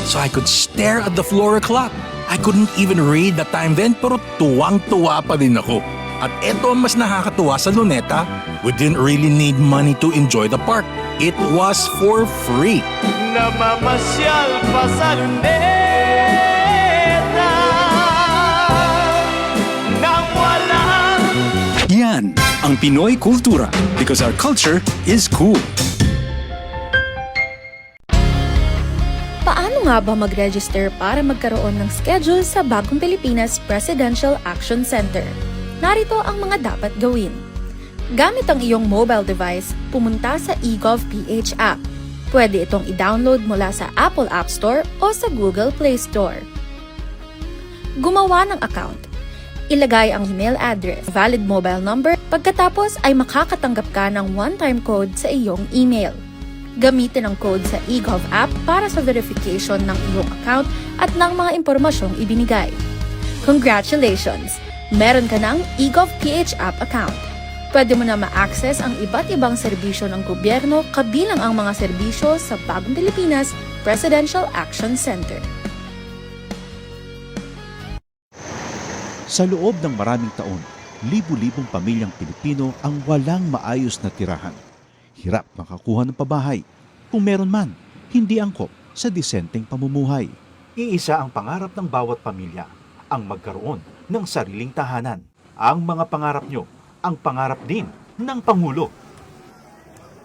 so I could stare at the floor clock. I couldn't even read the time then, pero tuwang-tuwa pa din ako. At eto ang mas nakakatuwa sa Luneta, we didn't really need money to enjoy the park. It was for free. Namamasyal pa sa Luneta nang walang Yan ang Pinoy kultura because our culture is cool. Paano nga ba mag-register para magkaroon ng schedule sa Bagong Pilipinas Presidential Action Center? Narito ang mga dapat gawin. Gamit ang iyong mobile device, pumunta sa eGovPH app. Pwede itong i-download mula sa Apple App Store o sa Google Play Store. Gumawa ng account. Ilagay ang email address, valid mobile number, pagkatapos ay makakatanggap ka ng one-time code sa iyong email. Gamitin ang code sa eGov app para sa verification ng iyong account at ng mga impormasyong ibinigay. Congratulations! Meron ka ng eGovPH app account. Pwede mo na ma-access ang iba't ibang serbisyo ng gobyerno kabilang ang mga serbisyo sa Bagong Pilipinas Presidential Action Center. Sa loob ng maraming taon, libu-libong pamilyang Pilipino ang walang maayos na tirahan. Hirap makakuha ng pabahay. Kung meron man, hindi angkop sa disenteng pamumuhay. Iisa ang pangarap ng bawat pamilya, ang magkaroon ng sariling tahanan. Ang mga pangarap nyo, ang pangarap din ng Pangulo.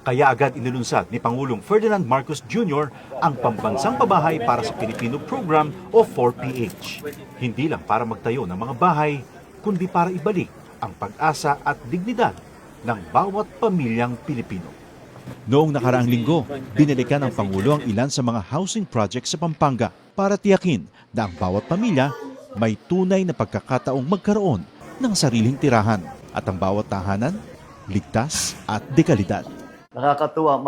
Kaya agad inilunsad ni Pangulong Ferdinand Marcos Jr. ang Pambansang Pabahay para sa Pilipino Program o 4PH. Hindi lang para magtayo ng mga bahay, kundi para ibalik ang pag-asa at dignidad ng bawat pamilyang Pilipino. Noong nakaraang linggo, binalikan ng Pangulo ang ilan sa mga housing projects sa Pampanga para tiyakin na ang bawat pamilya may tunay na pagkakataong magkaroon ng sariling tirahan at ang bawat tahanan, ligtas at dekalidad. Nakakatuwa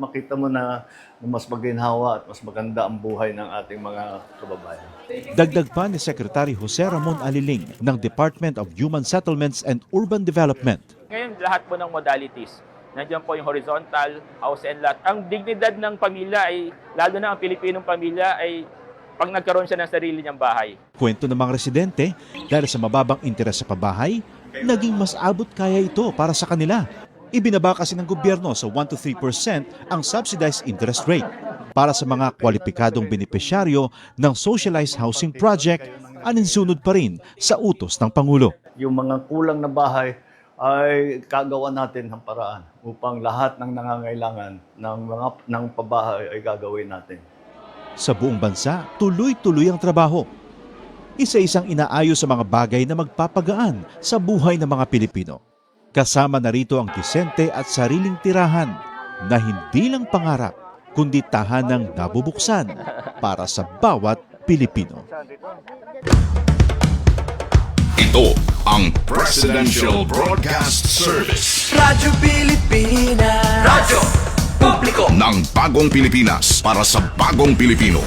makita mo na mas maginhawa at mas maganda ang buhay ng ating mga kababayan. Dagdag pa ni Secretary Jose Ramon Aliling ng Department of Human Settlements and Urban Development. Ngayon, lahat po ng modalities. Nandiyan po yung horizontal, house and lot. Ang dignidad ng pamilya ay, lalo na ang Pilipinong pamilya, ay pag nagkaroon siya ng sarili niyang bahay. Kwento ng mga residente, dahil sa mababang interes sa pabahay, naging mas abot kaya ito para sa kanila. Ibinaba kasi ng gobyerno sa 1 to 3% ang subsidized interest rate. Para sa mga kwalipikadong benepisyaryo ng socialized housing project, aninsunod pa rin sa utos ng Pangulo. Yung mga kulang na bahay ay kagawa natin ng paraan upang lahat ng nangangailangan ng pabahay ay gagawin natin. Sa buong bansa, tuloy-tuloy ang trabaho. Isa-isang inaayos sa mga bagay na magpapagaan sa buhay ng mga Pilipino. Kasama na rito ang disente at sariling tirahan na hindi lang pangarap, kundi tahanang nabubuksan para sa bawat Pilipino. Ito ang Presidential Broadcast Service. Radyo Pilipinas. Radyo Publiko Ng Bagong Pilipinas para sa Bagong Pilipino.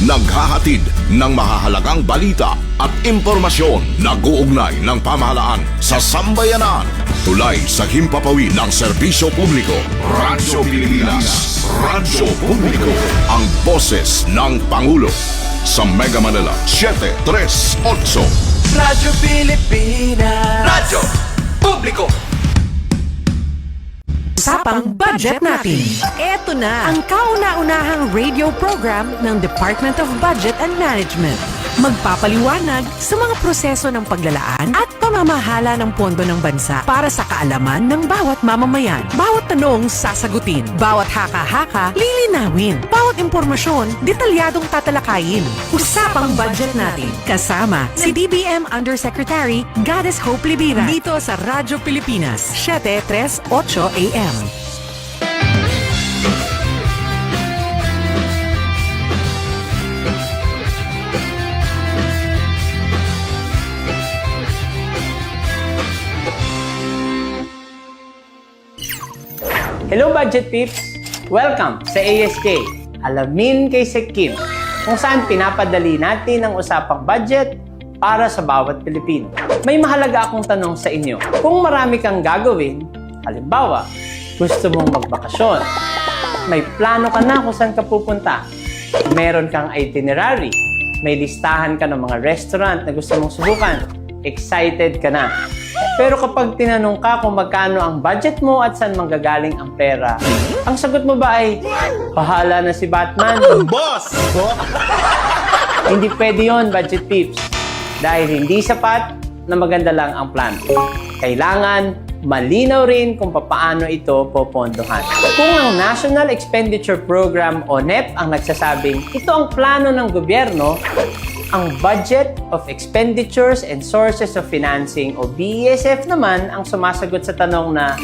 Naghahatid ng mahahalagang balita at impormasyon na guugnay ng pamahalaan sa sambayanan. Tulay sa himpapawid ng serbisyo publiko. Radyo Pilipinas. Radyo Publiko. Ang boses ng Pangulo. Sa Mega Manila, 738. Radyo Pilipinas. Radyo Publiko. Usapang budget natin. Ito na ang kauna-unahang radio program ng Department of Budget and Management. Magpapaliwanag sa mga proseso ng paglalaan at pamamahala ng pondo ng bansa para sa kaalaman ng bawat mamamayan. Bawat tanong sasagutin, bawat haka-haka lilinawin, bawat impormasyon detalyadong tatalakayin. Usapang budget natin. Kasama si DBM Undersecretary Goddess Hope Libira dito sa Radyo Pilipinas, 738 AM. Hello Budget Peeps! Welcome sa ASK, Alamin kay Sec Kim, kung saan pinapadali natin ang usapang budget para sa bawat Pilipino. May mahalaga akong tanong sa inyo. Kung marami kang gagawin, halimbawa, gusto mong magbakasyon, may plano ka na kung saan ka pupunta, Meron kang itinerary. May listahan ka ng mga restaurant na gusto mong subukan. Excited ka na. Pero kapag tinanong ka kung magkano ang budget mo at saan manggagaling ang pera, ang sagot mo ba ay, bahala na si Batman? Boss! Hindi pwede yun, budget peeps. Dahil hindi sapat na maganda lang ang plan. Kailangan malinaw rin kung paano ito popondohan. Kung ang National Expenditure Program o NEP ang nagsasabing ito ang plano ng gobyerno, ang Budget of Expenditures and Sources of Financing o BESF naman ang sumasagot sa tanong na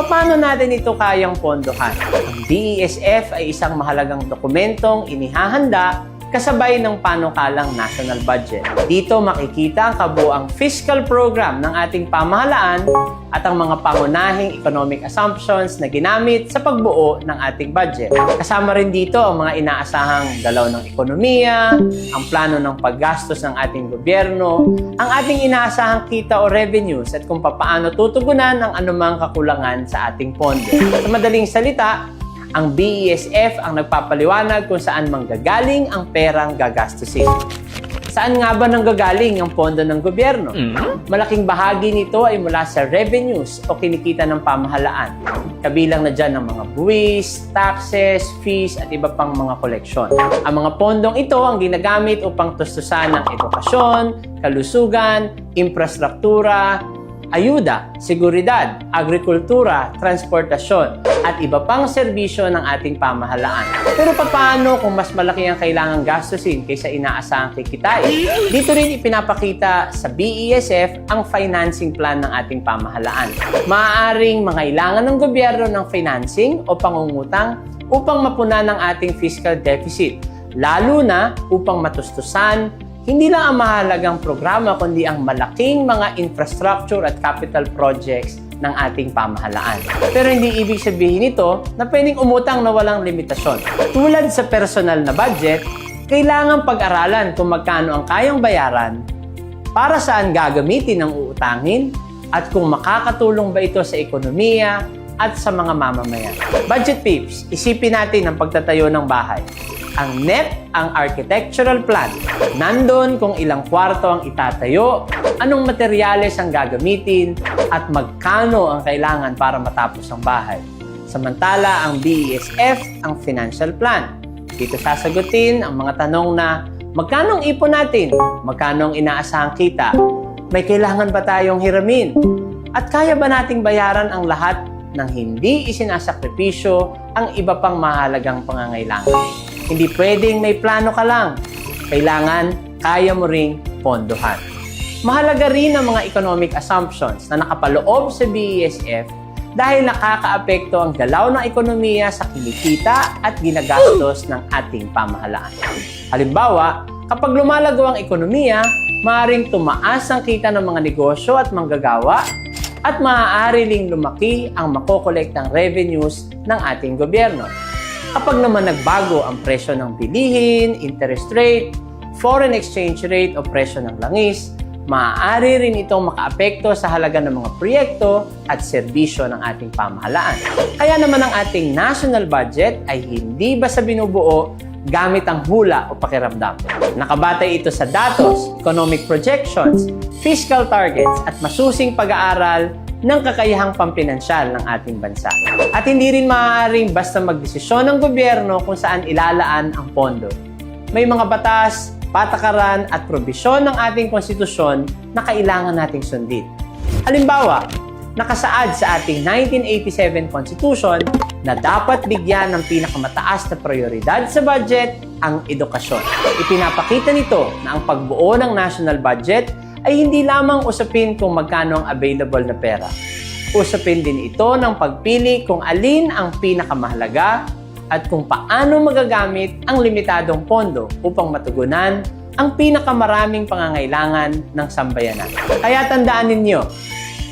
paano natin ito kayang pondohan. Ang BESF ay isang mahalagang dokumentong inihahanda kasabay ng panukalang national budget. Dito makikita ang kabuuang fiscal program ng ating pamahalaan at ang mga pangunahing economic assumptions na ginamit sa pagbuo ng ating budget. Kasama rin dito ang mga inaasahang galaw ng ekonomiya, ang plano ng paggastos ng ating gobyerno, ang ating inaasahang kita o revenues at kung paano tutugunan ang anumang kakulangan sa ating pondo. Sa madaling salita, ang BESF ang nagpapaliwanag kung saan manggagaling ang perang gagastusin. Saan nga ba nanggagaling ang pondo ng gobyerno? Malaking bahagi nito ay mula sa revenues o kinikita ng pamahalaan. Kabilang na dyan ang mga buwis, taxes, fees at iba pang mga koleksyon. Ang mga pondong ito ang ginagamit upang tustusan ng edukasyon, kalusugan, infrastruktura, ayuda, seguridad, agrikultura, transportasyon, at iba pang serbisyo ng ating pamahalaan. Pero paano kung mas malaki ang kailangang gastusin kaysa inaasahang kikitain? Dito rin ipinapakita sa BESF ang financing plan ng ating pamahalaan. Maaaring mangailangan ng gobyerno ng financing o pangungutang upang mapunan ang ating fiscal deficit, lalo na upang matustusan hindi lang ang mahalagang programa kundi ang malaking mga infrastructure at capital projects ng ating pamahalaan. Pero hindi ibig sabihin nito na pwedeng umutang na walang limitasyon. Tulad sa personal na budget, kailangan pag-aralan kung magkano ang kayang bayaran, para saan gagamitin ang uutangin, at kung makakatulong ba ito sa ekonomiya at sa mga mamamayan. Budget peeps, isipin natin ang pagtatayo ng bahay. Ang NEP, ang architectural plan. Nandun kung ilang kwarto ang itatayo, anong materyales ang gagamitin, at magkano ang kailangan para matapos ang bahay. Samantala, ang BESF, ang financial plan. Dito sasagutin ang mga tanong na magkano ang ipon natin, magkano ang inaasahang kita, may kailangan ba tayong hiramin, at kaya ba nating bayaran ang lahat ng hindi isinasakripisyo ang iba pang mahalagang pangangailangan. Hindi pwedeng may plano ka lang. Kailangan kaya mo ring pondohan. Mahalaga rin ang mga economic assumptions na nakapaloob sa BESF dahil nakakaapekto ang galaw ng ekonomiya sa kinikita at ginagastos ng ating pamahalaan. Halimbawa, kapag lumalago ang ekonomiya, maaaring tumaas ang kita ng mga negosyo at manggagawa at maaari ring lumaki ang makokolektang revenues ng ating gobyerno. Kapag naman nagbago ang presyo ng bilihin, interest rate, foreign exchange rate o presyo ng langis, maaari rin itong makaapekto sa halaga ng mga proyekto at serbisyo ng ating pamahalaan. Kaya naman ang ating national budget ay hindi basta binubuo gamit ang hula o pakiramdam. Nakabatay ito sa datos, economic projections, fiscal targets at masusing pag-aaral ng kakayahang pampinansyal ng ating bansa. At hindi rin maaaring basta magdesisyon ng gobyerno kung saan ilalaan ang pondo. May mga batas, patakaran at probisyon ng ating konstitusyon na kailangan nating sundin. Halimbawa, nakasaad sa ating 1987 Constitution na dapat bigyan ng pinakamataas na prioridad sa budget ang edukasyon. Ipinapakita nito na ang pagbuo ng national budget ay hindi lamang usapin kung magkano ang available na pera. Usapin din ito ng pagpili kung alin ang pinakamahalaga at kung paano magagamit ang limitadong pondo upang matugunan ang pinakamaraming pangangailangan ng sambayanan. Kaya tandaan ninyo,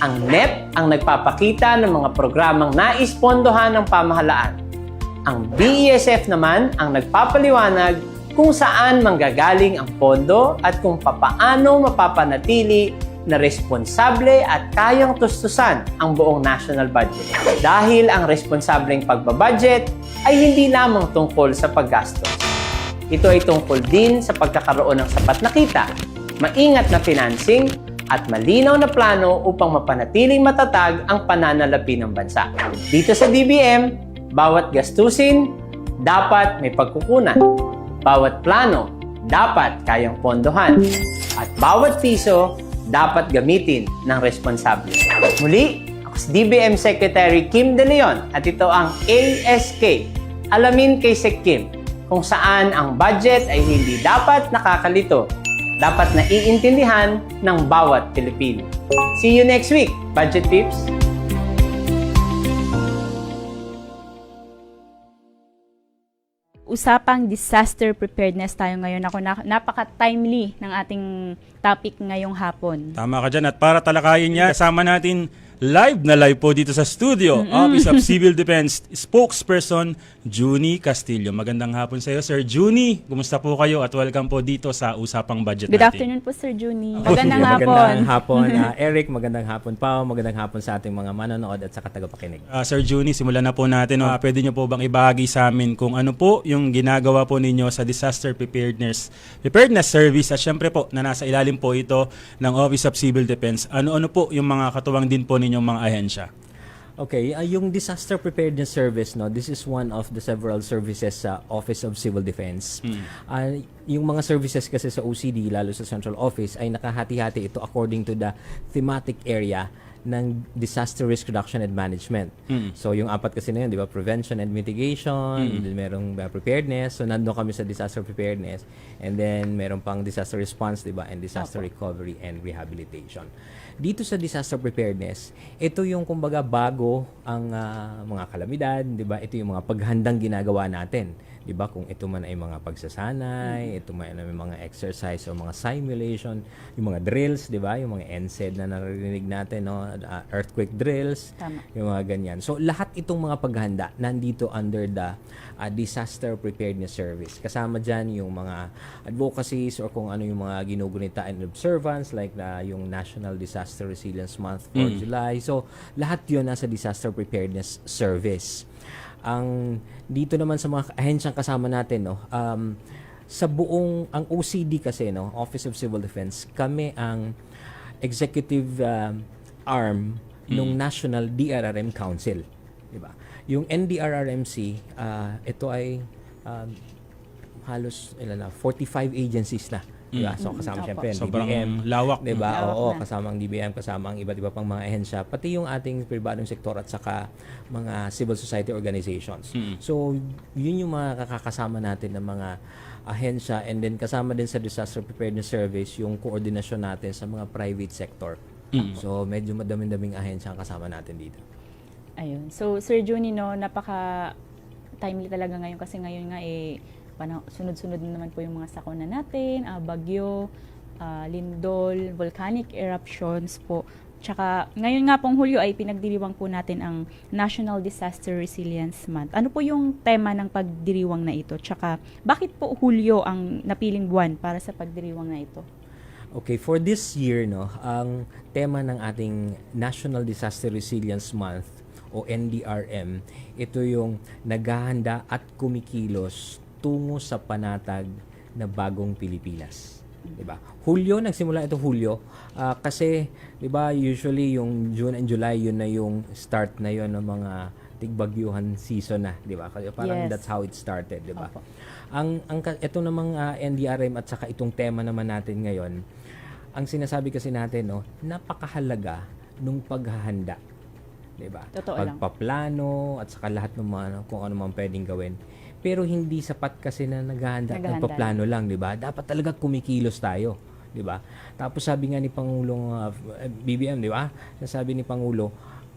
ang NEP ang nagpapakita ng mga programang nais-pondohan ng pamahalaan. Ang BESF naman ang nagpapaliwanag kung saan manggagaling ang pondo at kung papaano mapapanatili na responsable at kayang tustusan ang buong national budget. Dahil ang responsableng pagbabudget ay hindi lamang tungkol sa paggastos. Ito ay tungkol din sa pagkakaroon ng sapat na kita, maingat na financing, at malinaw na plano upang mapanatiling matatag ang pananalapi ng bansa. Dito sa DBM, bawat gastusin, dapat may pagkukunan. Bawat plano, dapat kayang pondohan. At bawat piso, dapat gamitin ng responsable. Muli, ako si DBM Secretary Kim De Leon at ito ang ASK, Alamin kay Sec Kim, kung saan ang budget ay hindi dapat nakakalito, dapat naiintindihan ng bawat Pilipino. See you next week, Budget Peeps! Usapang disaster preparedness tayo ngayon. Ako, napaka-timely ng ating topic ngayong hapon. Tama ka dyan. At para talakayin niya, kasama natin live po dito sa studio, Office of Civil Defense Spokesperson Junie Castillo. Magandang hapon sa iyo, Sir Junie. Kumusta po kayo at welcome po dito sa Usapang Budget Good natin. afternoon po, Sir Junie. Magandang hapon. Magandang hapon, Eric. Magandang hapon, Pao. Magandang hapon sa ating mga manonood at saka tagapakinig. Sir Junie, simulan na po natin. Pwede niyo po bang ibahagi sa amin kung ano po yung ginagawa po ninyo sa Disaster Preparedness Service at syempre po na nasa ilalim po ito ng Office of Civil Defense. Ano-ano po yung mga katuwang din po ninyong mga ahensya? Okay, yung Disaster Preparedness Service, no, this is one of the several services sa Office of Civil Defense. Yung mga services kasi sa OCD, lalo sa Central Office, ay nakahati-hati ito according to the thematic area ng Disaster Risk Reduction and Management. So yung apat kasi na yun, di ba? Prevention and mitigation, then merong preparedness. So nandun kami sa disaster preparedness. And then meron pang disaster response, di ba? And disaster recovery and rehabilitation. Dito sa disaster preparedness, ito yung kumbaga bago ang mga kalamidad, di ba? Ito yung mga paghandang ginagawa natin. Di ba? Kung ito man ay mga pagsasanay, ito man ay mga exercise o mga simulation, yung mga drills, di ba? Yung mga NSED na naririnig natin, no? Earthquake drills, Tama. yung mga ganyan. So, lahat itong mga paghanda nandito under the Disaster Preparedness Service. Kasama dyan yung mga advocacies or kung ano yung mga ginugunita and observance like yung National Disaster Resilience Month for July. So, lahat yun nasa Disaster Preparedness Service. Ang dito naman sa mga ahensyang kasama natin, no, sa buong ang OCD kasi, no, Office of Civil Defense, kami ang executive arm ng National DRRM Council, di ba? Yung NDRRMC, ito ay halos 45 agencies na. Diba? So kasama siyempre ang DBM, lawak, diba? Oo, kasama ang DBM, kasama ang iba't iba pang mga ahensya, pati yung ating pribadong sektor at saka mga civil society organizations. So, yun yung mga kakasama natin ng mga ahensya, and then kasama din sa Disaster Preparedness Service yung koordinasyon natin sa mga private sector. So, medyo madaming-daming ahensya ang kasama natin dito. Ayun. So, Sir Junie, no, napaka timely talaga ngayon kasi ngayon nga sunod-sunod na naman po yung mga sakuna natin, bagyo, lindol, volcanic eruptions po. Tsaka ngayon nga pong Hulyo ay pinagdiriwang po natin ang National Disaster Resilience Month. Ano po yung tema ng pagdiriwang na ito? Tsaka bakit po Hulyo ang napiling buwan para sa pagdiriwang na ito? Okay, for this year, no, ang tema ng ating National Disaster Resilience Month o NDRM, ito yung naghahanda at kumikilos tungo sa panatag na bagong Pilipinas. 'Di ba? Hulyo, nagsimula ito Hulyo kasi 'di ba usually yung June and July yun na yung start na yon ng mga tigbagyuhan season na, 'di ba? Kasi parang that's how it started, 'di ba? Ang ito namang NDRM at saka itong tema naman natin ngayon, ang sinasabi kasi natin, no, napakahalaga nung paghahanda. 'Di ba? Pagpaplano at saka lahat ng mga kung ano man pwedeng gawin. Pero hindi sapat kasi na naghahanda at nagpaplano lang, 'di ba? Dapat talaga kumikilos tayo, 'di ba? Tapos sabi nga ni Pangulong BBM, 'di ba? Nasabi ni Pangulo,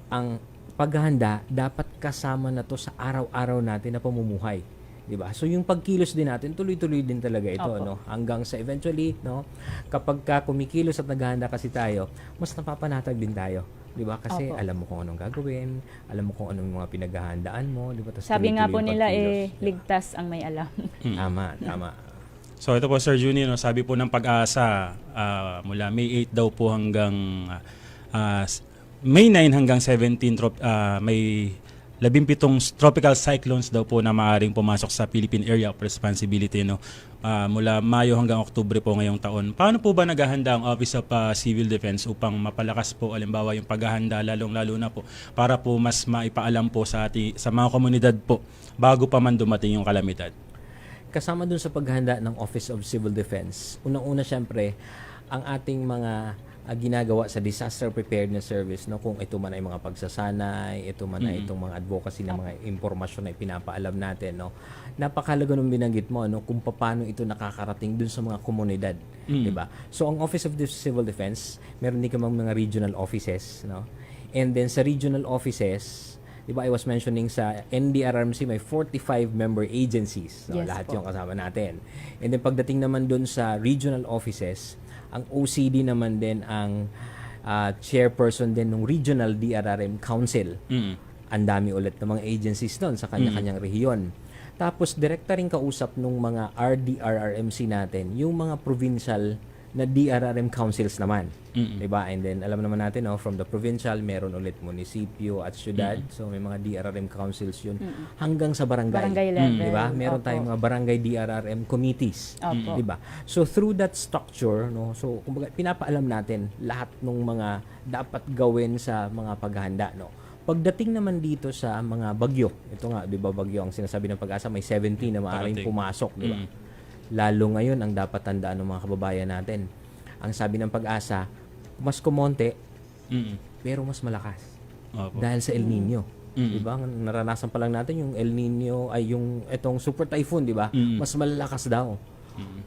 ang paghahanda dapat kasama na 'to sa araw-araw natin na pamumuhay, 'di ba? So yung pagkilos din natin, tuloy-tuloy din talaga ito, no? Hanggang sa eventually, no, kapag kumikilos at naghahanda kasi tayo, mas napapanatag din tayo. 'Di ba? Kasi alam mo kung anong gagawin, alam mo kung anong mga pinaghahandaan mo, 'di ba? Sabi nga po nila ligtas ang may alam. Tama. So ito po Sir Junie, no, sabi po ng Pag-asa mula May 8 daw po hanggang May 9 hanggang 17 may 17 tropical cyclones daw po na maaaring pumasok sa Philippine Area of Responsibility, no? Mula Mayo hanggang Oktubre po ngayong taon. Paano po ba naghahanda ang Office of Civil Defense upang mapalakas po alimbawa yung paghahanda, lalong-lalo na po para po mas maipaalam po sa mga komunidad po bago pa man dumating yung kalamidad? Kasama dun sa paghahanda ng Office of Civil Defense, unang-una syempre, ang ating mga ginagawa sa Disaster Preparedness Service, no, kung ito man ay mga pagsasanay, ito man ay itong mga advocacy na mga impormasyon na ipinapaalam natin, no. Napakahalaga nung binanggit mo, no, kung paano ito nakakarating dun sa mga komunidad, di ba? So ang Office of Civil Defense, meron din kamang mga regional offices, no. And then sa regional offices, di ba, I was mentioning sa NDRRMC may 45 member agencies, no, Yes lahat po. yung kasama natin. And then pagdating naman dun sa regional offices, ang OCD naman din ang chairperson din ng Regional DRRM Council. Ang dami ulit ng mga agencies doon sa kanya-kanyang rehiyon. Tapos direkta rin kausap ng mga RDRRMC natin, yung mga provincial na DRRM councils naman. Diba? And then alam naman natin, no, from the provincial, meron ulit munisipyo at syudad. So may mga DRRM councils yun. Hanggang sa barangay. Barangay level. Diba? Meron Opo. tayong mga barangay DRRM committees. Opo. Diba? So through that structure, no, so kumbaga pinapaalam natin lahat ng mga dapat gawin sa mga paghahanda, no. Pagdating naman dito sa mga bagyo, ito nga, di ba, bagyo ang sinasabi ng Pag-asa, may 17 na maaaring pumasok, di ba? Lalo ngayon ang dapat tandaan ng mga kababayan natin. Ang sabi ng Pag-asa, mas kumonte, pero mas malakas. Dahil sa El Nino. Di ba? Naranasan pa lang natin yung El Nino, ay yung itong super typhoon, di ba? Mas malalakas daw.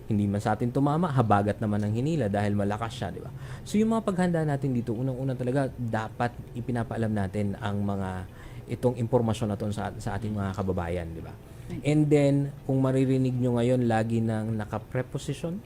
Hindi man sa atin tumama, habagat naman ang hinila dahil malakas siya, di ba? So yung mga paghanda natin dito, unang-una talaga dapat ipinapaalam natin ang mga itong impormasyon na to sa ating mga kababayan, di ba? And then, kung maririnig nyo ngayon, lagi nang naka-preposition,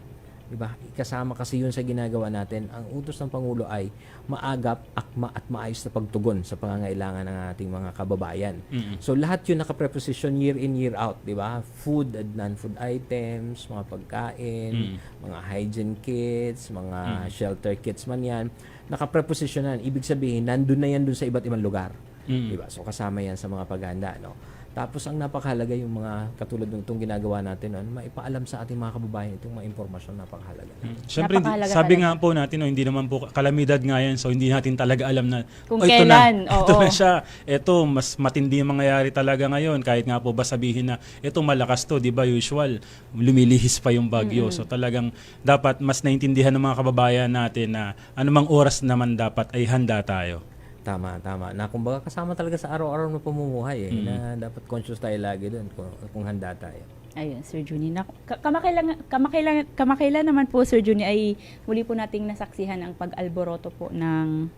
di ba? Kasama kasi yun sa ginagawa natin. Ang utos ng Pangulo ay maagap, akma at maayos na pagtugon sa pangangailangan ng ating mga kababayan. So lahat yun naka-preposition year in, year out, di ba? Food and non-food items, mga pagkain, mga hygiene kits, mga shelter kits man yan. Naka-preposition yan. Ibig sabihin, nandun na yan dun sa iba't ibang lugar. Di ba? So kasama yan sa mga paghahanda, no? Tapos ang napakahalaga yung mga katulad ng itong ginagawa natin, no, maipaalam sa ating mga kababayan itong mga impormasyon, napakahalaga. Siyempre, Napakahalaga sabi talaga. nga po natin, no, hindi naman po kalamidad nga yan, so hindi natin talaga alam na Kung ito kailan, na, ito oo. na siya, ito mas matindi yung mangyayari talaga ngayon, kahit nga po ba sabihin na ito malakas to, di ba, usual lumilihis pa yung bagyo. So talagang dapat mas naintindihan ng mga kababayan natin na anumang oras naman dapat ay handa tayo. Tama. Na kumbaga kasama talaga sa araw-araw na pamumuhay, na dapat conscious tayo lagi doon kung handa tayo. Ayun, Sir Juni. Kamakailan naman po, Sir Juni, ay muli po nating nasaksihan ang pag-alboroto po ng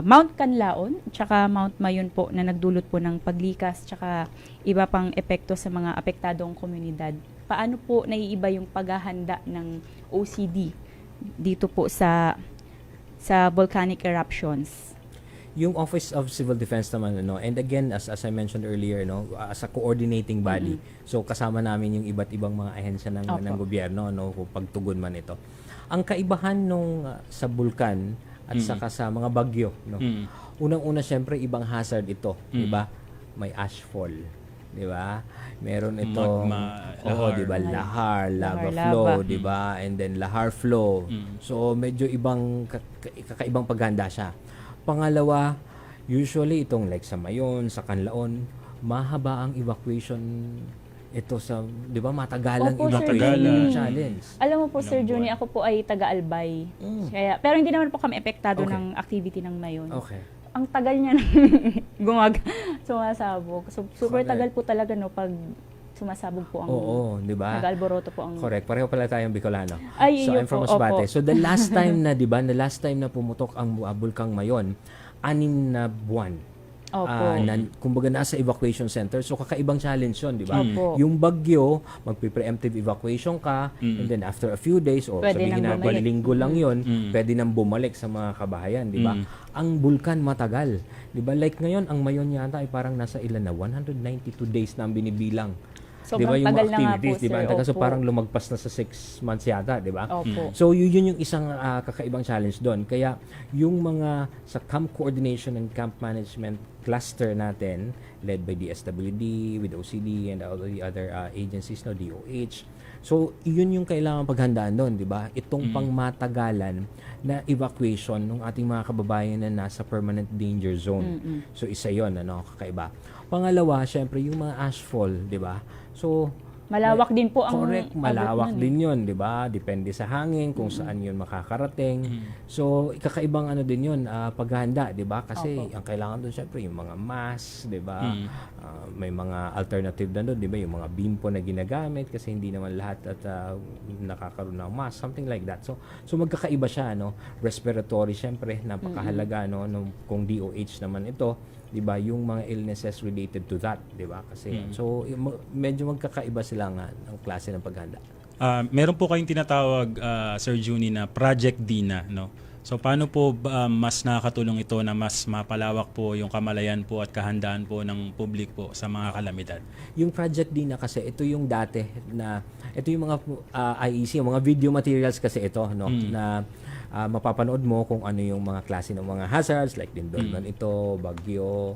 Mount Canlaon, tsaka Mount Mayon po na nagdulot po ng paglikas, tsaka iba pang epekto sa mga apektadong komunidad. Paano po naiiba yung paghahanda ng OCD dito po sa volcanic eruptions? Yung Office of Civil Defense naman, no, and again, as I mentioned earlier, no, as a coordinating body, so kasama namin yung iba't ibang mga ahensya ng gobyerno, no, kung pagtugon man ito. Ang kaibahan nung sa bulkan at saka sa mga bagyo, no, unang-una syempre ibang hazard ito, di ba? May ashfall, di ba? Meron itong di ba, lahar, lava flow, di ba? And then lahar flow. So medyo ibang kakaibang paghanda siya. Pangalawa, usually itong like sa Mayon, sa Canlaon, mahaba ang evacuation ito sa, di ba, matagalang Opo, Sir evacuation Juni. challenge. Alam mo po, Sir Juni, ako po ay taga-Albay. Kaya, pero hindi naman po kami epektado ng activity ng Mayon. Okay. Ang tagal niya sumasabog. So, super tagal po talaga, no, pag sumasabog po ang di ba? nag-alboroto po ang... Correct. Pareho pala tayong Bicolano. Ay, So, yun I'm from po, Masbate. opo. So, the last time na, di ba, pumutok ang bulkang Mayon, 6 na buwan. Opo. Kumbaga nasa evacuation center. So, kakaibang challenge yun, di ba? Opo. Yung bagyo, magpe-preemptive evacuation ka, and then after a few days, o Pwede sabihin nang natin, bumalik. linggo lang yun, pwede nang bumalik sa mga kabahayan, di ba? Ang bulkan matagal. Di ba? Like ngayon, ang Mayon yata ay parang nasa ilan na, 192 days na ang binibilang Sobrang ba, yung tagal mga na nga po, activities, di ba? sir. Ang tagal, so Opo. parang lumagpas na sa 6 months yata, di ba? Opo. So yun yung isang kakaibang challenge doon. Kaya yung mga sa camp coordination and camp management cluster natin, led by DSWD, with OCD and all the other agencies, no, DOH. So yun yung kailangan paghandaan doon, di ba? Itong pangmatagalan na evacuation ng ating mga kababayan na nasa permanent danger zone. So isa yon, ano, kakaiba. Pangalawa, syempre yung mga ashfall, di ba? So Malawak din po ang correct, abot malawak nun, din 'yon, 'di ba? Depende sa hangin kung saan 'yun makakarating. So, kakaibang ano din 'yun, paghahanda, 'di ba? Kasi Opo. ang kailangan doon syempre yung mga mask, 'di ba? May mga alternative na doon, 'di ba? Yung mga bimpo na ginagamit kasi hindi naman lahat at nakakaroon ng mask, something like that. So magkakaiba siya, no? Respiratory syempre, napakahalaga, no? Kung DOH naman ito, 'di ba, yung mga illnesses related to that, 'di ba? Kasi so medyo magkakaiba sila nga ng klase ng paghanda. Meron po kayong tinatawag, Sir Juni, na Project Dina, no? So paano po mas nakakatulong ito na mas mapalawak po yung kamalayan po at kahandaan po ng public po sa mga kalamidad? Yung Project Dina kasi ito yung dati na ito yung mga IEC, yung mga video materials kasi ito, no, na mapapanood mo kung ano yung mga klase ng mga hazards like lindol man ito, bagyo,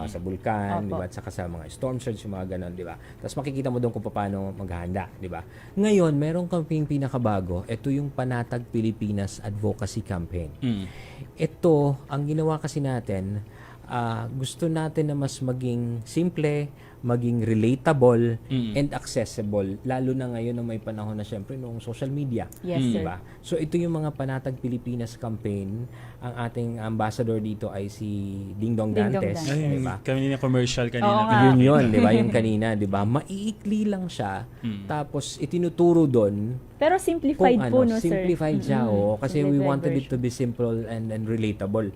sa bulkan, di ba? At saka sa mga storm surge, yung mga ganun, di ba? Tapos makikita mo doon kung paano maghahanda, di ba? Ngayon, meron kaming pinakabago. Ito yung Panatag Pilipinas Advocacy Campaign. Ito, ang ginawa kasi natin, gusto natin na mas maging simple, maging relatable and accessible, lalo na ngayon na may panahon na syempre noong social media. Yes, sir. Diba? So ito yung mga Panatag Pilipinas campaign. Ang ating ambassador dito ay si Dingdong Dantes, Ay, diba? kami na commercial kanina. Oo nga. Yun, di ba? Yung kanina, di ba? Maiikli lang siya. Tapos itinuturo doon Pero simplified po, no, sir? simplified siya, kasi we Simplified wanted it version. to be simple and relatable.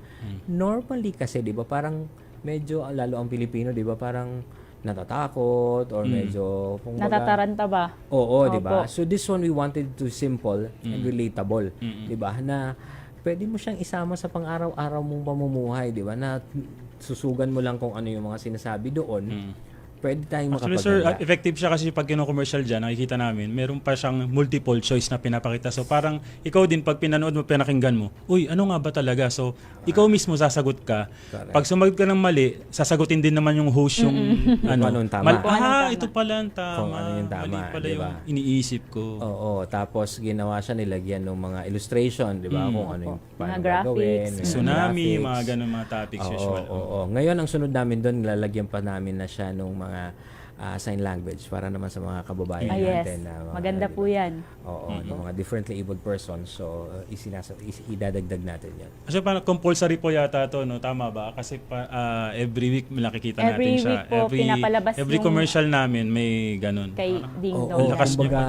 Normally kasi, di ba, parang medyo, lalo ang Pilipino, di ba, parang natatakot or medyo Natataranta ba? Oo, di ba? Opo. So this one we wanted to simple and relatable, di ba? Na pwede mo siyang isama sa pang-araw-araw mong pamumuhay, di ba? Na susugan mo lang kung ano yung mga sinasabi doon. Pwede tayong Actually, sir, makapaghanda. effective siya kasi pag kino-commercial dyan, nakikita namin, meron pa siyang multiple choice na pinapakita. So parang ikaw din, pag pinanood mo, pinakinggan mo, uy, ano nga ba talaga? So ikaw mismo sasagot ka. Pag sumagot ka ng mali, sasagutin din naman yung host yung anong tama. ito pala ang tama. Kung ano yung tama, Mali pala diba? yung iniisip ko. Oo, tapos ginawa siya, nilagyan ng mga illustration, di ba? Kung ano yung paano Mga graphics. gagawin, Tsunami, graphics. mga ganun mga topics usual. Oo. Ngayon, ang sunod namin doon, lalagyan pa namin na siya ng mga sign language para naman sa mga kababayan Yes. natin. Na mga, Maganda po yan. Oo, ng mga differently abled persons. So, idadagdag natin yan. Kasi parang compulsory po yata to, no? Tama ba? Kasi every week nakikita Every natin siya. week po, pinapalabas every yung- commercial namin may ganun. Kay Ding Oo, Dong. lakas niya kumbaga,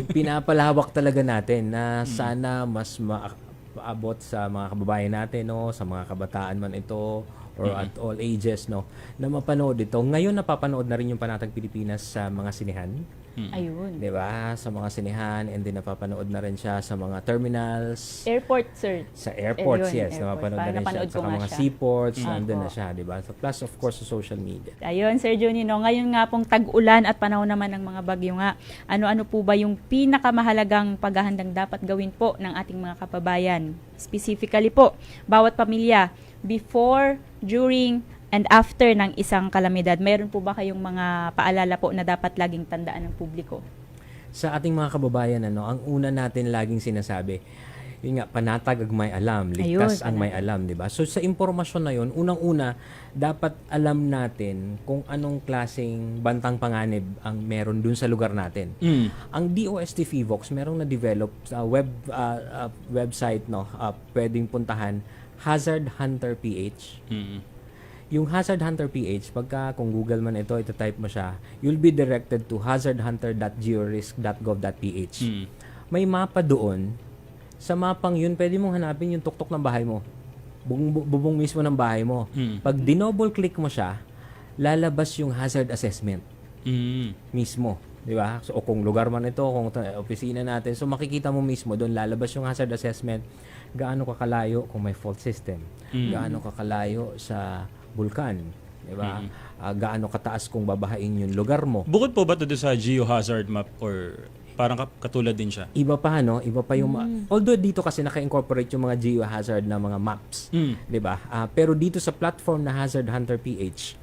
pinapalawak talaga natin na sana mas maabot sa mga kababayan natin, no? Sa mga kabataan man ito, or at all ages, no, na mapanood ito. Ngayon napapanood na rin yung Panatag Pilipinas sa mga sinehan. Ayun. 'Di ba? Sa mga sinehan, and then napapanood na rin siya sa mga terminals, Airport, sir. sa airports, Ayun, yes, airport. napapanood na Parang rin siya. napanood At ko saka nga mga siya. seaports, nandun na Opo. siya, 'di ba? So, plus of course sa social media. Ayun, Sir Johnny, no, ngayon nga pong tag-ulan at panahon naman ng mga bagyo nga, ano-ano po ba yung pinakamahalagang paghahandang dapat gawin po ng ating mga kababayan? Specifically po, bawat pamilya, before, during, and after ng isang kalamidad, mayroon po ba kayong mga paalala po na dapat laging tandaan ng publiko? Sa ating mga kababayan, ang una natin laging sinasabi, yun nga, panatag ang may alam, ligtas Ayun, ang may alam, di ba? So sa impormasyon na yun, unang-una, dapat alam natin kung anong klaseng bantang panganib ang meron dun sa lugar natin. Ang DOST FIVOX, merong na-develop sa website, no, pwedeng puntahan, Hazard Hunter PH. Yung Hazard Hunter PH, kung Google man ito type mo siya, you'll be directed to hazardhunter.georisk.gov.ph. May mapa doon. Sa mapang yun, pwede mong hanapin yung tuktok ng bahay mo. Bubong mismo ng bahay mo. Pag dinouble click mo siya, lalabas yung hazard assessment mismo. Di ba? So, o kung lugar man ito, kung opisina natin, so makikita mo mismo doon, lalabas yung hazard assessment, gaano kakalayo kung may fault system, gaano kakalayo sa bulkan, di ba? Gaano kataas kung babahain yung lugar mo. Bukod po ba ito sa geohazard map or parang katulad din siya? Iba pa, no? Iba pa yung although dito kasi naka-incorporate yung mga geohazard na mga maps, 'di ba? Pero dito sa platform na Hazard Hunter PH,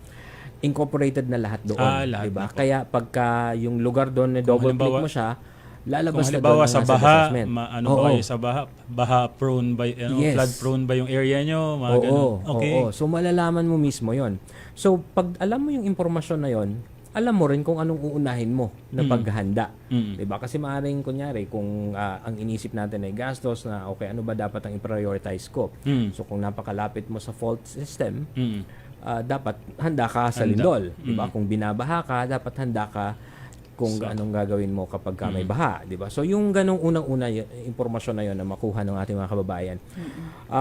incorporated na lahat doon, lahat 'di ba? na po. Kaya pagka yung lugar doon na double click mo siya, lalabas Kung na doon halimbawa ang sa hazard baha, assessment. ano ba kayo sa baha? Baha prone ba, Yes. flood prone ba yung area nyo? Mga ganun. Okay. Oo. So malalaman mo mismo 'yon. So pag alam mo yung impormasyon na 'yon, alam mo rin kung anong uunahin mo na paghahanda. 'Di ba? Kasi maaring kunyari kung ang inisip natin ay gastos na okay, ano ba dapat ang i-prioritize ko? So kung napakalapit mo sa fault system, dapat handa ka sa lindol, 'di ba? Kung binabaha ka, dapat handa ka kung anong gagawin mo kapag ka may baha, 'di ba? So yung ganong unang-una impormasyon na 'yon na makuha ng ating mga kababayan.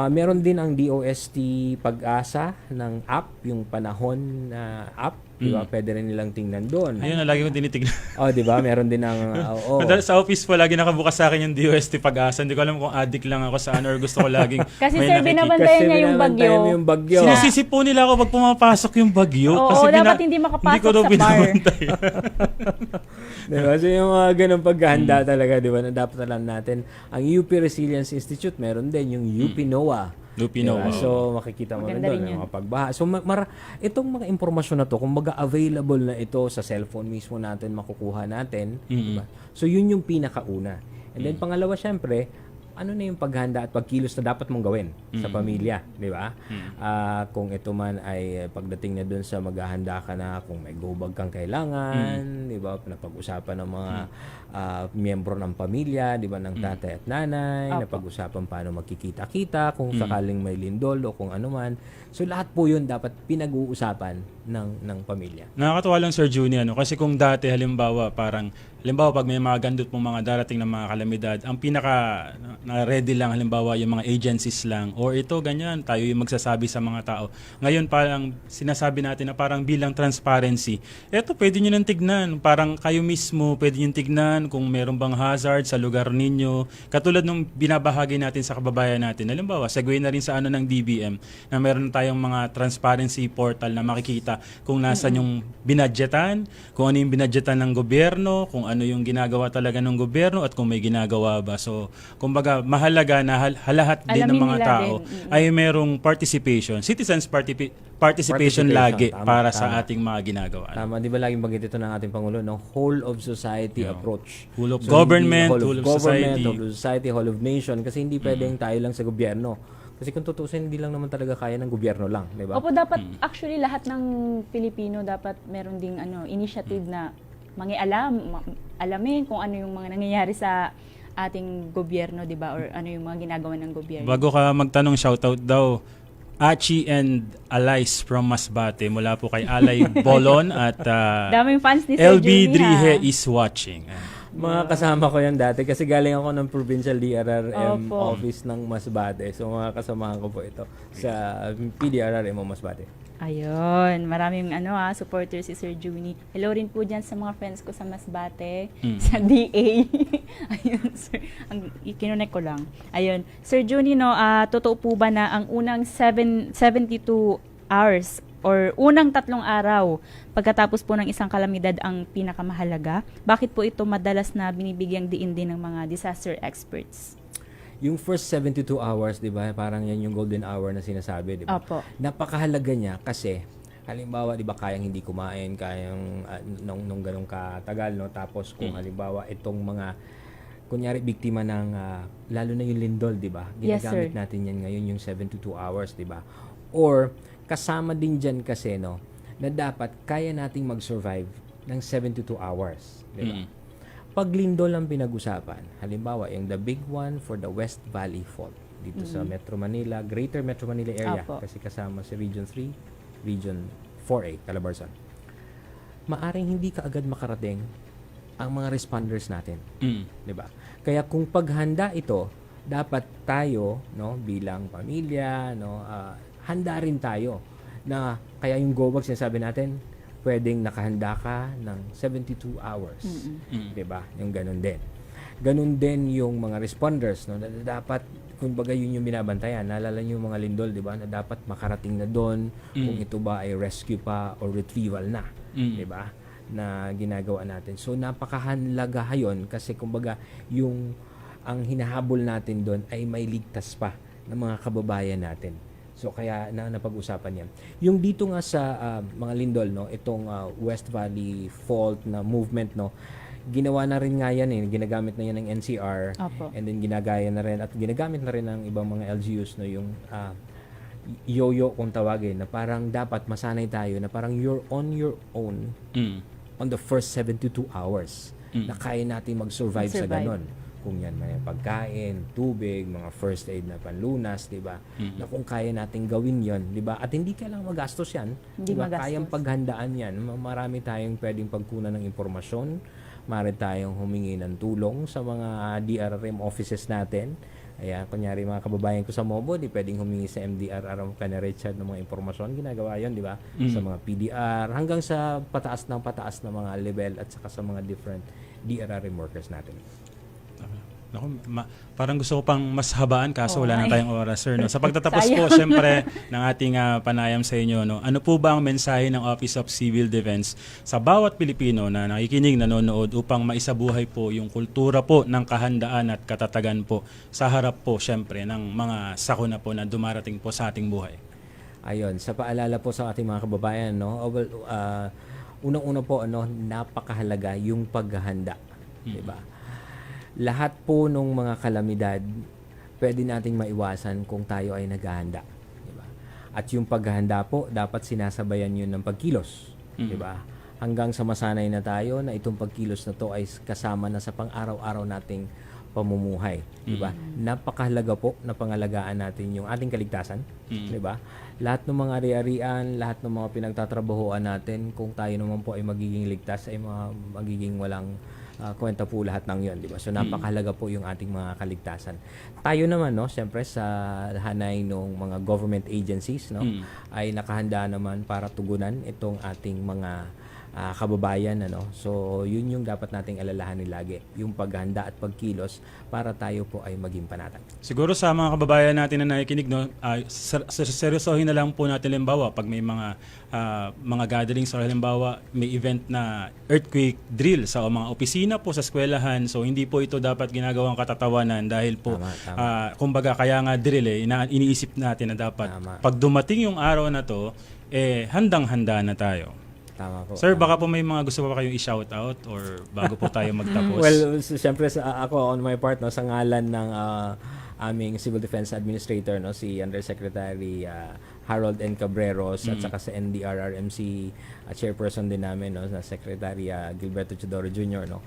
Meron din ang DOST Pag-asa ng app, yung panahon na app, 'di ba? Pwede rin nilang tingnan doon. Ayun, lagi kong tinitignan. 'di ba? Meron din ang Sa office po lagi nakabukas sa akin yung DOST Pag-asa. Hindi ko alam kung addict lang ako sa ano or gusto ko laging Kasi may sir, nakikita. binabantayan niya yung bagyo. Yung bagyo. Sinisisi po nila ako pag pumapasok yung bagyo. Oo, kasi dapat hindi makapasok hindi ko daw sa bar. binabantay. Diba? So yung mga ganong paghahanda talaga, di ba, na dapat alam natin. Ang UP Resilience Institute, meron din yung UP NOAA. UP Diba? NOAA. So makikita mo rin Maganda doon rin yung yun. mga pagbaha. So itong mga impormasyon na to, kung available na ito sa cellphone mismo natin, makukuha natin. Diba? So yun yung pinakauna. And then pangalawa, syempre, ano na yung paghanda at pagkilos na dapat mong gawin sa pamilya, di ba? Kung ito man ay pagdating na dun sa maghahanda ka na, kung may go bag kang kailangan, di ba? Napag-usapan ng mga miyembro ng pamilya, di ba? Ng tatay at nanay, napag-usapan paano magkikita-kita, kung sakaling may lindol o kung ano man. So lahat po yun dapat pinag-uusapan ng pamilya. Nakakatuwa lang Sir Juni, kasi kung dati halimbawa pag may mga gandot pong mga darating na mga kalamidad, ang pinaka na ready lang halimbawa yung mga agencies lang or ito ganyan, tayo yung magsasabi sa mga tao. Ngayon parang sinasabi natin na parang bilang transparency, eto pwede nyo nang tignan, parang kayo mismo pwede nyo tignan kung meron bang hazard sa lugar ninyo. Katulad nung binabahagi natin sa kababayan natin, halimbawa segue na rin sa ano ng DBM na meron tayong mga transparency portal na makikita kung nasan yung binadgetan, kung ano yung binadgetan ng gobyerno, kung ano yung ginagawa talaga ng gobyerno at kung may ginagawa ba. So, kumbaga, mahalaga na lahat din ng mga tao ay merong participation, citizens participation lagi para sa ating mga ginagawa. Tama, di ba laging banggit ito ng ating Pangulo, no? Whole of society approach. Whole of government, whole of society. Whole of society, whole of nation. Kasi hindi pwedeng tayo lang sa gobyerno. Kasi kung tutusin, hindi lang naman talaga kaya ng gobyerno lang, di ba? Opo, dapat actually lahat ng Pilipino dapat meron ding initiative na alamin kung ano yung mga nangyayari sa ating gobyerno, di ba? Or ano yung mga ginagawa ng gobyerno. Bago ka magtanong, shoutout daw, Achi and Alais from Masbate mula po kay Alay Bolon at daming fans ni Sir LB Juni, Drihe ha? is watching. Mga kasama ko yan dati kasi galing ako ng Provincial DRRM Opo. office ng Masbate. So mga kasamahan ko po ito sa PDRRM o Masbate. Ayun, maraming supporter si Sir Juni. Hello rin po dyan sa mga friends ko sa Masbate, sa DA. Ayun, sir. Kinonect ko lang. Ayun. Sir Juni, totoo po ba na ang unang 72 hours or unang 3 araw pagkatapos po ng isang kalamidad ang pinakamahalaga? Bakit po ito madalas na binibigyang diin din ng mga disaster experts? Yung first 72 hours, di ba? Parang yan yung golden hour na sinasabi, di ba? Opo. Napakahalaga niya kasi halimbawa, di ba, kayang hindi kumain, kayang nung ganong katagal, no? Tapos kung halimbawa itong mga kunyari biktima ng lalo na yung lindol, di ba? Ginagamit natin yan ngayon yung 72 hours, di ba? Or kasama din dyan kasi, no, na dapat kaya nating mag-survive ng 72 hours, di ba? Pag lindol ang pinag-usapan, halimbawa, yung the big one for the West Valley Fault dito sa Metro Manila, Greater Metro Manila area, kasi kasama si Region 3, Region 4A, Calabarzon. Maaring hindi ka agad makarating ang mga responders natin. Di ba? Kaya kung paghanda ito, dapat tayo, no, bilang pamilya, no, handa rin tayo na kaya yung GoBag sinasabi natin, pwedeng nakahanda ka ng 72 hours. Diba? Yung ganun din. Ganun din yung mga responders, no, na dapat kumbaga yun yung binabantayan. Naalala niyo yung mga lindol, di ba, na dapat makarating na doon kung ito ba ay rescue pa or retrieval na, di ba, na ginagawa natin. So napakahanlaga yun kasi kumbaga yung ang hinahabol natin doon ay may ligtas pa ng mga kababayan natin. So kaya napag-usapan yan. Yung dito nga sa mga lindol, no, itong West Valley Fault na movement, no, ginawa na rin nga yan ginagamit na yan ng NCR. Opo. And then ginagaya na rin at ginagamit na rin ng ibang mga LGUs, no, yung yo-yo kung tawagin, na parang dapat masanay tayo na parang you're on your own on the first 72 hours na kaya natin mag-survive sa ganon. Kung yan may pagkain, tubig, mga first aid na panlunas, di ba? Na kung kaya nating gawin yon, di ba? At hindi kailangan magastos yan. Hindi diba? magastos. Kayang paghandaan yan. Marami tayong pwedeng pagkunan ng impormasyon. Marami tayong humingi ng tulong sa mga DRRM offices natin. Ayan, kunyari mga kababayan ko sa Mobo, di pwedeng humingi sa MDRRM Kanya Richard ng mga impormasyon. Ginagawa yon, di ba? Sa mga PDR, hanggang sa pataas ng mga level at saka sa mga different DRRM workers natin. Naku, parang gusto ko pang mas habaan kaso wala na tayong oras, sir. No? Sa pagtatapos po, syempre, ng ating panayam sa inyo, no? Ano po ba ang mensahe ng Office of Civil Defense sa bawat Pilipino na nakikinig, nanonood upang maisabuhay po yung kultura po ng kahandaan at katatagan po sa harap po, syempre, ng mga sakuna po na dumarating po sa ating buhay? Ayun, sa paalala po sa ating mga kababayan, no? Unang-una po, napakahalaga yung paghahanda, di ba? Lahat po ng mga kalamidad pwede nating maiwasan kung tayo ay naghahanda, diba? At yung paghahanda po dapat sinasabayan yun ng pagkilos, diba? Hanggang sa masanay na tayo na itong pagkilos na to ay kasama na sa pang-araw-araw nating pamumuhay, diba? Napakahalaga po na pangalagaan natin yung ating kaligtasan, diba? Lahat ng mga ari-arian, lahat ng mga pinagtatrabahuan natin, kung tayo naman po ay magiging ligtas, ay magiging walang kwenta po lahat ng yon, di ba? So napakahalaga po yung ating mga kaligtasan. Tayo naman, no, siyempre sa hanay ng mga government agencies, no, ay nakahanda naman para tugunan itong ating mga kababayan, ano. So yun yung dapat nating alalahanin lagi, yung paghanda at pagkilos para tayo po ay maging panatag. Siguro sa mga kababayan natin na nakikinig, no, seryosohin na lang po natin, halimbawa pag may mga gatherings or halimbawa may event na earthquake drill sa mga opisina po, sa eskwelahan, so hindi po ito dapat ginagawang katatawanan dahil po kumbaga kaya nga drill iniisip natin na dapat pag dumating yung araw na to handang-handa na tayo. Tama po. Sir, baka po may mga gusto pa kayong i-shout out or bago po tayo magtapos? Well, siyempre ako on my part, no, sa ngalan ng aming Civil Defense Administrator, no, si Undersecretary Harold N. Cabreros at saka sa NDRRMC chairperson din namin, no, na Secretary Gilberto Chodoro Jr., no.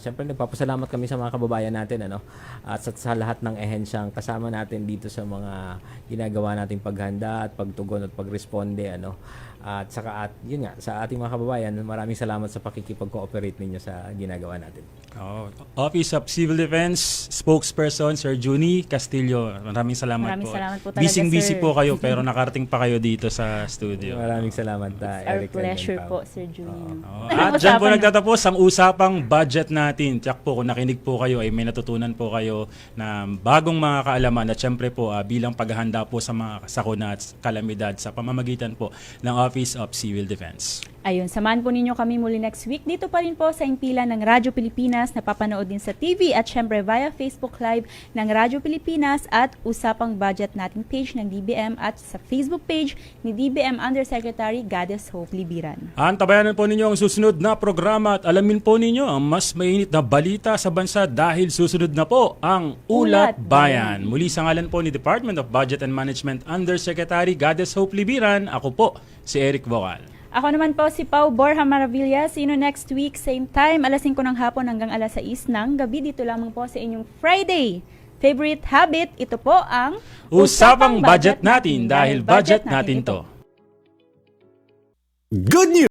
Siyempre nagpapasalamat kami sa mga kababayan natin, ano, at sa lahat ng ehensyang kasama natin dito sa mga ginagawa nating paghanda at pagtugon at pagresponde, ano. At saka yun nga, sa ating mga kababayan, maraming salamat sa pakikipag-cooperate ninyo sa ginagawa natin. Office of Civil Defense Spokesperson Sir Juni Castillo, maraming salamat po. Salamat po talaga, Busy sir. po kayo pero nakarating pa kayo dito sa studio. Maraming salamat, Our Eric. pleasure po, Sir Juni. At dyan po nagtatapos ang usapang budget natin. Tiyak po kung nakinig po kayo ay may natutunan po kayo na bagong mga kaalaman at syempre po bilang paghahanda po sa mga sakuna at kalamidad sa pamamagitan po ng Office of Civil Defense. Ayun, samahan po ninyo kami muli next week. Dito pa rin po sa impila ng Radyo Pilipinas, napapanood din sa TV at syempre via Facebook Live ng Radyo Pilipinas at Usapang Budget nating page ng DBM at sa Facebook page ni DBM Undersecretary Goddess Hope Libiran. Antabayanan po ninyo ang susunod na programa at alamin po ninyo ang mas mainit na balita sa bansa dahil susunod na po ang Ulat Bayan. Muli sa ngalan po ni Department of Budget and Management Undersecretary Goddess Hope Libiran, ako po si Eric Vocal. Ako naman po si Pau Borja Maravilla. See you next week, same time, alas 5 ng hapon hanggang alas 6 ng gabi. Dito lamang po sa inyong Friday favorite habit. Ito po ang Usapang Budget natin dahil budget natin to. Good news!